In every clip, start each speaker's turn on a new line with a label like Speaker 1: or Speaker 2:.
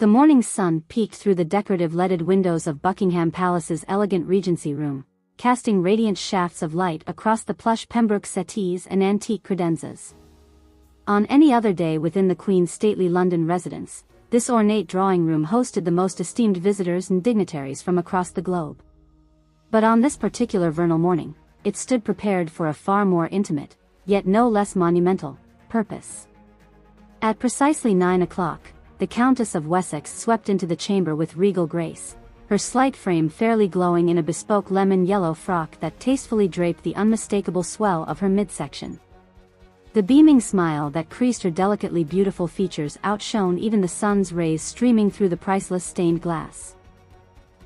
Speaker 1: The morning sun peeked through the decorative leaded windows of Buckingham Palace's elegant Regency room, casting radiant shafts of light across the plush Pembroke settees and antique credenzas. On any other day within the Queen's stately London residence, this ornate drawing room hosted the most esteemed visitors and dignitaries from across the globe. But on this particular vernal morning, it stood prepared for a far more intimate, yet no less monumental, purpose. At precisely 9 o'clock, the Countess of Wessex swept into the chamber with regal grace, her slight frame fairly glowing in a bespoke lemon-yellow frock that tastefully draped the unmistakable swell of her midsection. The beaming smile that creased her delicately beautiful features outshone even the sun's rays streaming through the priceless stained glass.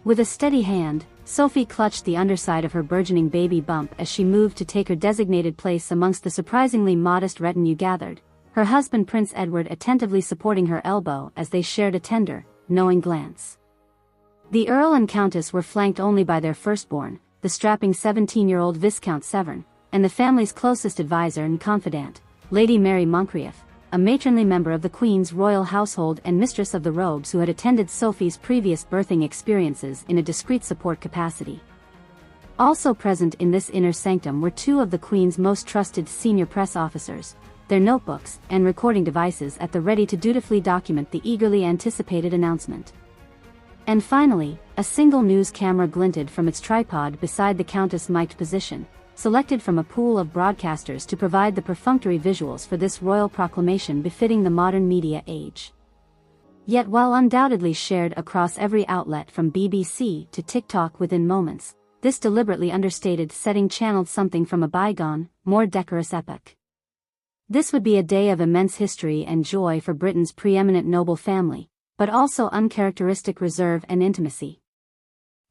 Speaker 1: With a steady hand, Sophie clutched the underside of her burgeoning baby bump as she moved to take her designated place amongst the surprisingly modest retinue gathered, her husband Prince Edward attentively supporting her elbow as they shared a tender, knowing glance. The Earl and Countess were flanked only by their firstborn, the strapping 17-year-old Viscount Severn, and the family's closest advisor and confidant, Lady Mary Moncrieff, a matronly member of the Queen's royal household and mistress of the robes who had attended Sophie's previous birthing experiences in a discreet support capacity. Also present in this inner sanctum were two of the Queen's most trusted senior press officers, their notebooks and recording devices at the ready to dutifully document the eagerly anticipated announcement. And finally, a single news camera glinted from its tripod beside the Countess' mic'd position, selected from a pool of broadcasters to provide the perfunctory visuals for this royal proclamation befitting the modern media age. Yet while undoubtedly shared across every outlet from BBC to TikTok within moments, this deliberately understated setting channeled something from a bygone, more decorous epoch. This would be a day of immense history and joy for Britain's preeminent noble family, but also uncharacteristic reserve and intimacy.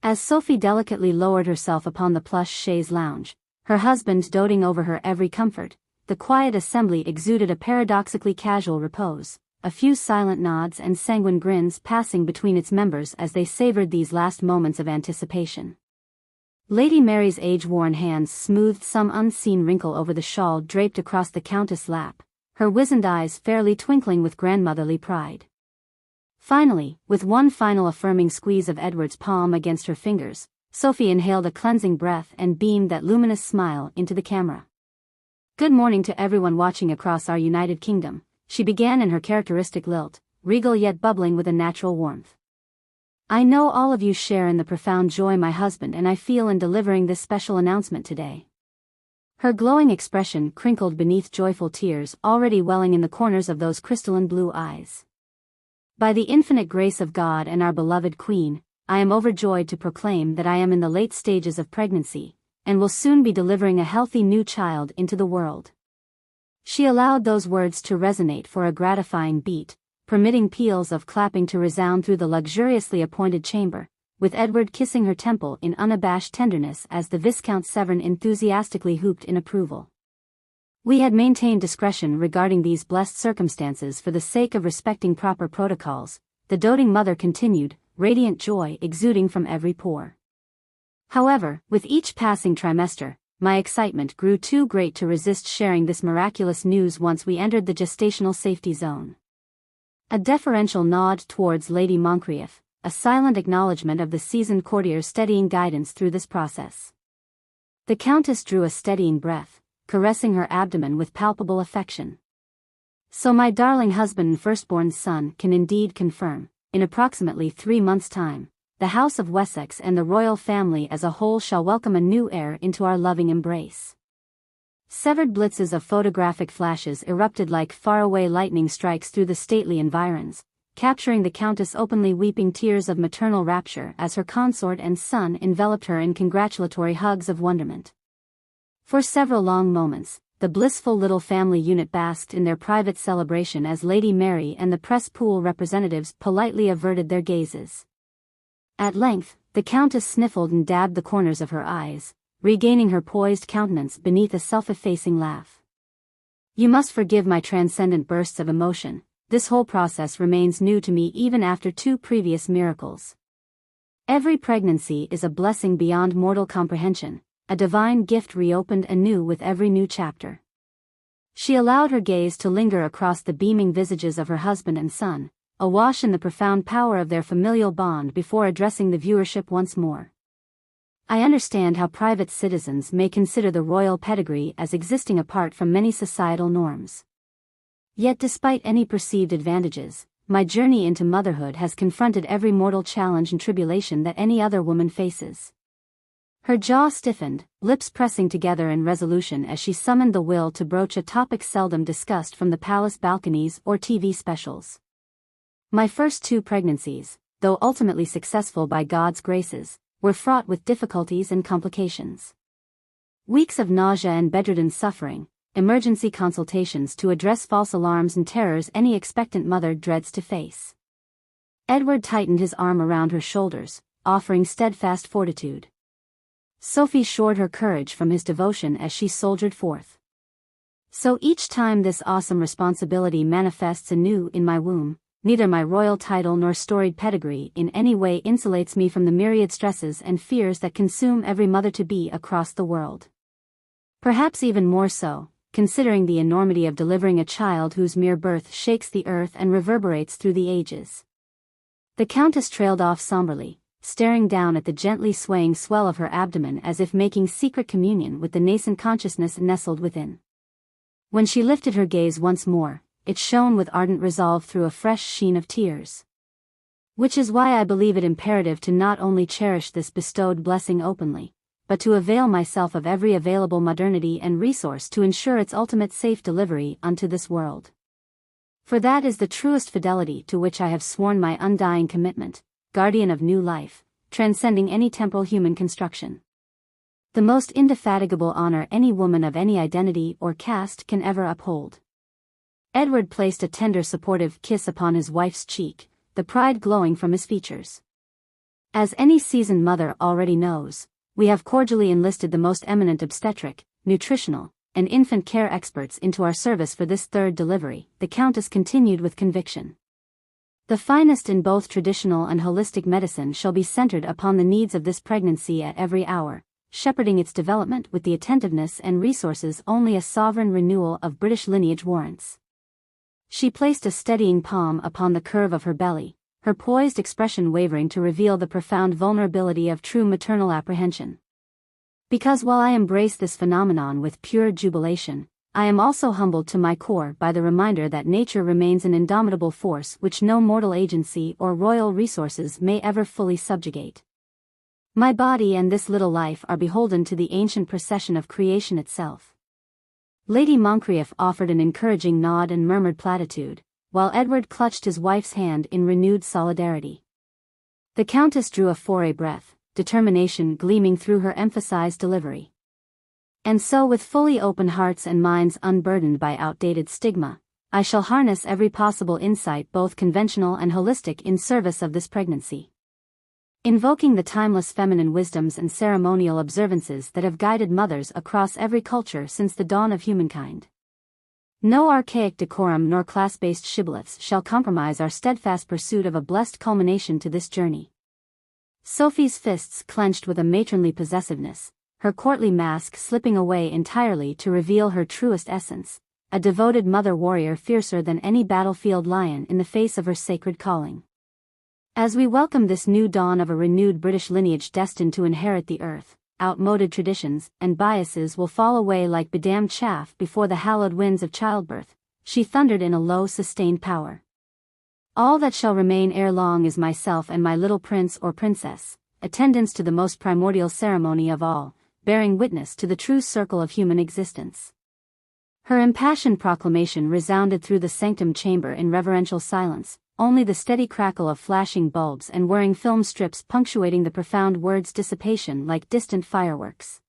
Speaker 1: As Sophie delicately lowered herself upon the plush chaise lounge, her husband doting over her every comfort, the quiet assembly exuded a paradoxically casual repose, a few silent nods and sanguine grins passing between its members as they savored these last moments of anticipation. Lady Mary's age-worn hands smoothed some unseen wrinkle over the shawl draped across the Countess' lap, her wizened eyes fairly twinkling with grandmotherly pride. Finally, with one final affirming squeeze of Edward's palm against her fingers, Sophie inhaled a cleansing breath and beamed that luminous smile into the camera. "Good morning to everyone watching across our United Kingdom," she began in her characteristic lilt, regal yet bubbling with a natural warmth. "I know all of you share in the profound joy my husband and I feel in delivering this special announcement today." Her glowing expression crinkled beneath joyful tears already welling in the corners of those crystalline blue eyes. "By the infinite grace of God and our beloved Queen, I am overjoyed to proclaim that I am in the late stages of pregnancy, and will soon be delivering a healthy new child into the world." She allowed those words to resonate for a gratifying beat, permitting peals of clapping to resound through the luxuriously appointed chamber, with Edward kissing her temple in unabashed tenderness as the Viscount Severn enthusiastically whooped in approval. "We had maintained discretion regarding these blessed circumstances for the sake of respecting proper protocols," the doting mother continued, radiant joy exuding from every pore. "However, with each passing trimester, my excitement grew too great to resist sharing this miraculous news once we entered the gestational safety zone." A deferential nod towards Lady Moncrieff, a silent acknowledgement of the seasoned courtier's steadying guidance through this process. The Countess drew a steadying breath, caressing her abdomen with palpable affection. "So my darling husband and firstborn son can indeed confirm, in approximately 3 months' time, the House of Wessex and the royal family as a whole shall welcome a new heir into our loving embrace." Severed blitzes of photographic flashes erupted like faraway lightning strikes through the stately environs, capturing the Countess openly weeping tears of maternal rapture as her consort and son enveloped her in congratulatory hugs of wonderment. For several long moments, the blissful little family unit basked in their private celebration as Lady Mary and the press pool representatives politely averted their gazes. At length, the Countess sniffled and dabbed the corners of her eyes, regaining her poised countenance beneath a self-effacing laugh. "You must forgive my transcendent bursts of emotion, this whole process remains new to me even after 2 previous miracles. Every pregnancy is a blessing beyond mortal comprehension, a divine gift reopened anew with every new chapter." She allowed her gaze to linger across the beaming visages of her husband and son, awash in the profound power of their familial bond before addressing the viewership once more. I understand how private citizens may consider the royal pedigree as existing apart from many societal norms. Yet despite any perceived advantages, my journey into motherhood has confronted every mortal challenge and tribulation that any other woman faces. Her jaw stiffened, lips pressing together in resolution as she summoned the will to broach a topic seldom discussed from the palace balconies or TV specials. My first 2 pregnancies, though ultimately successful by God's graces, were fraught with difficulties and complications. Weeks of nausea and bedridden suffering, emergency consultations to address false alarms and terrors any expectant mother dreads to face. Edward tightened his arm around her shoulders, offering steadfast fortitude. Sophie shored her courage from his devotion as she soldiered forth. So each time this awesome responsibility manifests anew in my womb, neither my royal title nor storied pedigree in any way insulates me from the myriad stresses and fears that consume every mother-to-be across the world. Perhaps even more so, considering the enormity of delivering a child whose mere birth shakes the earth and reverberates through the ages. The Countess trailed off somberly, staring down at the gently swaying swell of her abdomen as if making secret communion with the nascent consciousness nestled within. When she lifted her gaze once more, it shone with ardent resolve through a fresh sheen of tears. Which is why I believe it imperative to not only cherish this bestowed blessing openly, but to avail myself of every available modernity and resource to ensure its ultimate safe delivery unto this world. For that is the truest fidelity to which I have sworn my undying commitment, guardian of new life, transcending any temporal human construction. The most indefatigable honor any woman of any identity or caste can ever uphold. Edward placed a tender supportive kiss upon his wife's cheek, the pride glowing from his features. As any seasoned mother already knows, we have cordially enlisted the most eminent obstetric, nutritional, and infant care experts into our service for this 3rd delivery, the Countess continued with conviction. The finest in both traditional and holistic medicine shall be centered upon the needs of this pregnancy at every hour, shepherding its development with the attentiveness and resources only a sovereign renewal of British lineage warrants. She placed a steadying palm upon the curve of her belly, her poised expression wavering to reveal the profound vulnerability of true maternal apprehension. Because while I embrace this phenomenon with pure jubilation, I am also humbled to my core by the reminder that nature remains an indomitable force which no mortal agency or royal resources may ever fully subjugate. My body and this little life are beholden to the ancient procession of creation itself. Lady Moncrieff offered an encouraging nod and murmured platitude, while Edward clutched his wife's hand in renewed solidarity. The Countess drew a foray breath, determination gleaming through her emphasized delivery. And so with fully open hearts and minds unburdened by outdated stigma, I shall harness every possible insight both conventional and holistic in service of this pregnancy. Invoking the timeless feminine wisdoms and ceremonial observances that have guided mothers across every culture since the dawn of humankind. No archaic decorum nor class-based shibboleths shall compromise our steadfast pursuit of a blessed culmination to this journey. Sophie's fists clenched with a matronly possessiveness, her courtly mask slipping away entirely to reveal her truest essence, a devoted mother warrior fiercer than any battlefield lion in the face of her sacred calling. As we welcome this new dawn of a renewed British lineage destined to inherit the earth, outmoded traditions and biases will fall away like bedamned chaff before the hallowed winds of childbirth, she thundered in a low sustained power. All that shall remain ere long is myself and my little prince or princess, attendants to the most primordial ceremony of all, bearing witness to the true circle of human existence. Her impassioned proclamation resounded through the sanctum chamber in reverential silence, only the steady crackle of flashing bulbs and whirring film strips punctuating the profound word's dissipation like distant fireworks.